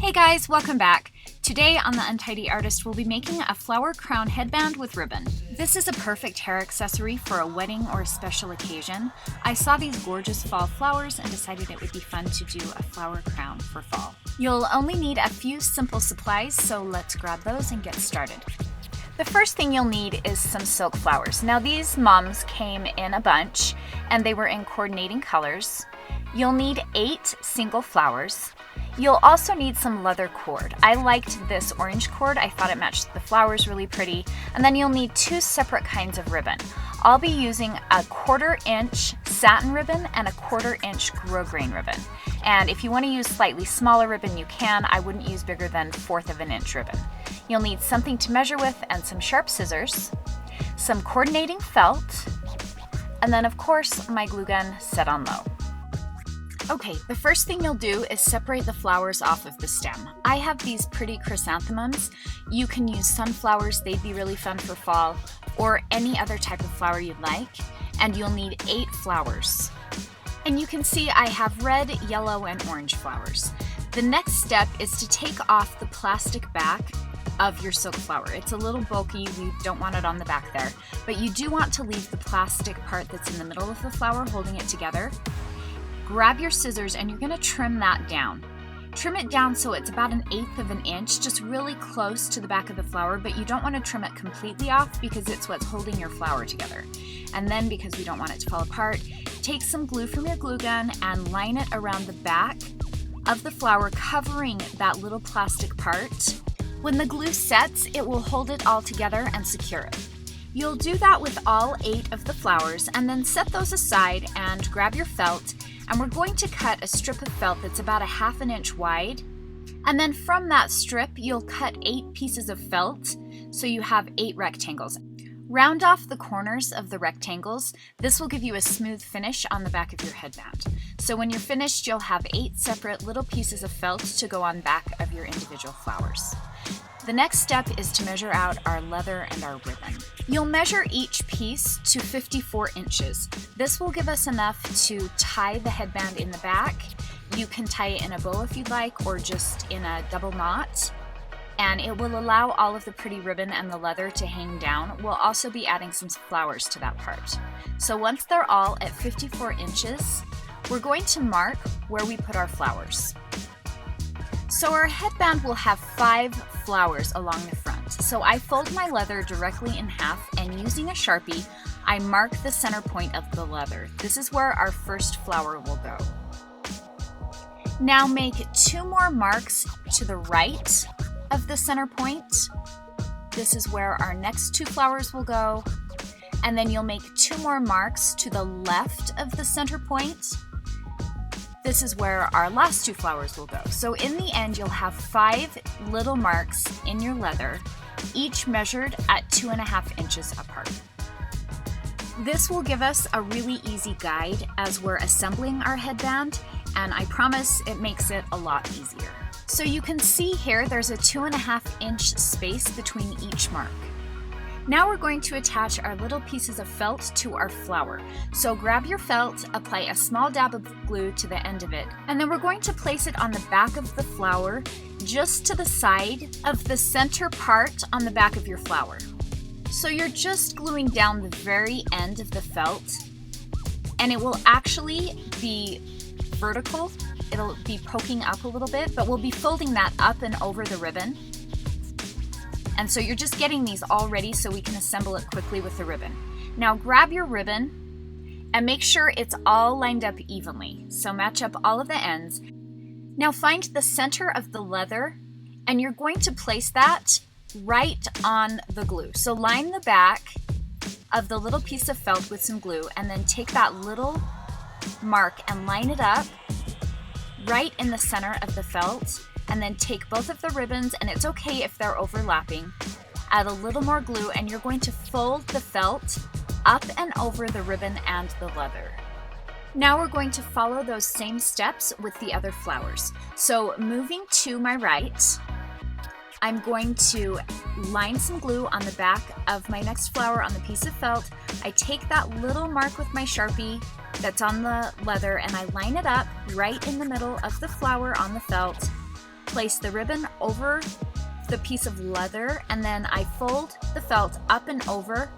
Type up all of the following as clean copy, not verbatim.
Hey guys, welcome back. Today on The Untidy Artist, we'll be making a flower crown headband with ribbon. This is a perfect hair accessory for a wedding or a special occasion. I saw these gorgeous fall flowers and decided it would be fun to do a flower crown for fall. You'll only need a few simple supplies, so let's grab those and get started. The first thing you'll need is some silk flowers. Now these mums came in a bunch and they were in coordinating colors. You'll need 8 single flowers. You'll also need some leather cord. I liked this orange cord. I thought it matched the flowers really pretty. And then you'll need 2 separate kinds of ribbon. I'll be using a 1/4 inch satin ribbon and a 1/4 inch grosgrain ribbon. And if you want to use slightly smaller ribbon, you can. I wouldn't use bigger than 1/4 of an inch ribbon. You'll need something to measure with and some sharp scissors, some coordinating felt, and then of course my glue gun set on low. Okay, the first thing you'll do is separate the flowers off of the stem. I have these pretty chrysanthemums. You can use sunflowers, they'd be really fun for fall, or any other type of flower you'd like, and you'll need 8 flowers. And you can see I have red, yellow, and orange flowers. The next step is to take off the plastic back of your silk flower. It's a little bulky, we don't want it on the back there, but you do want to leave the plastic part that's in the middle of the flower holding it together. Grab your scissors and you're going to trim that down. Trim it down so it's about 1/8 of an inch, just really close to the back of the flower, but you don't want to trim it completely off because it's what's holding your flower together. And then, because we don't want it to fall apart, take some glue from your glue gun and line it around the back of the flower, covering that little plastic part. When the glue sets, it will hold it all together and secure it. You'll do that with all 8 of the flowers and then set those aside and grab your felt. And we're going to cut a strip of felt that's about 1/2 inch wide. And then from that strip, you'll cut 8 pieces of felt, so you have 8 rectangles. Round off the corners of the rectangles. This will give you a smooth finish on the back of your headband. So when you're finished, you'll have 8 separate little pieces of felt to go on back of your individual flowers. The next step is to measure out our leather and our ribbon. You'll measure each piece to 54 inches. This will give us enough to tie the headband in the back. You can tie it in a bow if you'd like, or just in a double knot. And it will allow all of the pretty ribbon and the leather to hang down. We'll also be adding some flowers to that part. So once they're all at 54 inches, we're going to mark where we put our flowers. So our headband will have 5 flowers along the front. So I fold my leather directly in half, and using a Sharpie, I mark the center point of the leather. This is where our first flower will go. Now make 2 more marks to the right of the center point. This is where our next 2 flowers will go. And then you'll make 2 more marks to the left of the center point. This is where our last 2 flowers will go. So in the end, you'll have 5 little marks in your leather, each measured at 2.5 inches apart. This will give us a really easy guide as we're assembling our headband, and I promise it makes it a lot easier. So you can see here there's a 2.5 inch space between each mark. Now we're going to attach our little pieces of felt to our flower. So grab your felt, apply a small dab of glue to the end of it, and then we're going to place it on the back of the flower, just to the side of the center part on the back of your flower. So you're just gluing down the very end of the felt, and it will actually be vertical. It'll be poking up a little bit, but we'll be folding that up and over the ribbon. And so you're just getting these all ready so we can assemble it quickly with the ribbon. Now grab your ribbon and make sure it's all lined up evenly. So match up all of the ends. Now find the center of the leather, and you're going to place that right on the glue. So line the back of the little piece of felt with some glue, and then take that little mark and line it up right in the center of the felt. And then take both of the ribbons, and it's okay if they're overlapping. Add a little more glue, and you're going to fold the felt up and over the ribbon and the leather. Now we're going to follow those same steps with the other flowers. So moving to my right, I'm going to line some glue on the back of my next flower on the piece of felt. I take that little mark with my Sharpie that's on the leather, and I line it up right in the middle of the flower on the felt. place the ribbon over the piece of leather, and then I fold the felt up and over,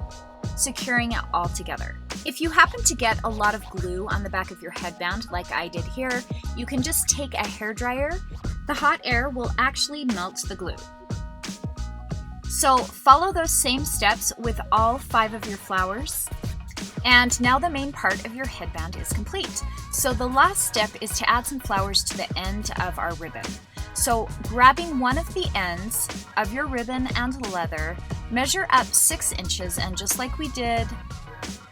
securing it all together. If you happen to get a lot of glue on the back of your headband like I did here, you can just take a hairdryer. The hot air will actually melt the glue. So follow those same steps with all 5 of your flowers. And now the main part of your headband is complete. So the last step is to add some flowers to the end of our ribbon. So grabbing one of the ends of your ribbon and leather, measure up 6 inches, and just like we did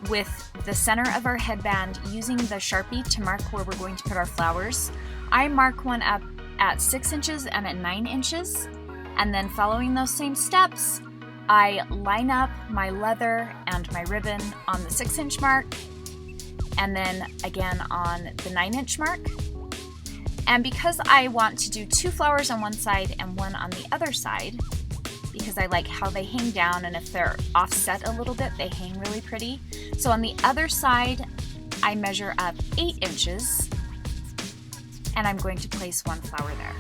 with the center of our headband, using the Sharpie to mark where we're going to put our flowers, I mark one up at 6 inches and at 9 inches. And then following those same steps, I line up my leather and my ribbon on the 6-inch mark, and then again on the 9-inch mark. And because I want to do 2 flowers on one side and 1 on the other side, because I like how they hang down, and if they're offset a little bit, they hang really pretty. So on the other side, I measure up 8 inches, and I'm going to place 1 flower there.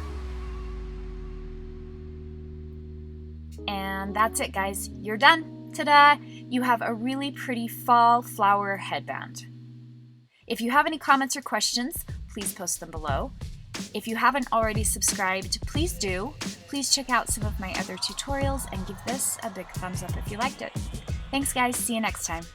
And that's it, guys. You're done. Ta-da! You have a really pretty fall flower headband. If you have any comments or questions, please post them below. If you haven't already subscribed, please do. Please check out some of my other tutorials and give this a big thumbs up if you liked it. Thanks, guys. See you next time.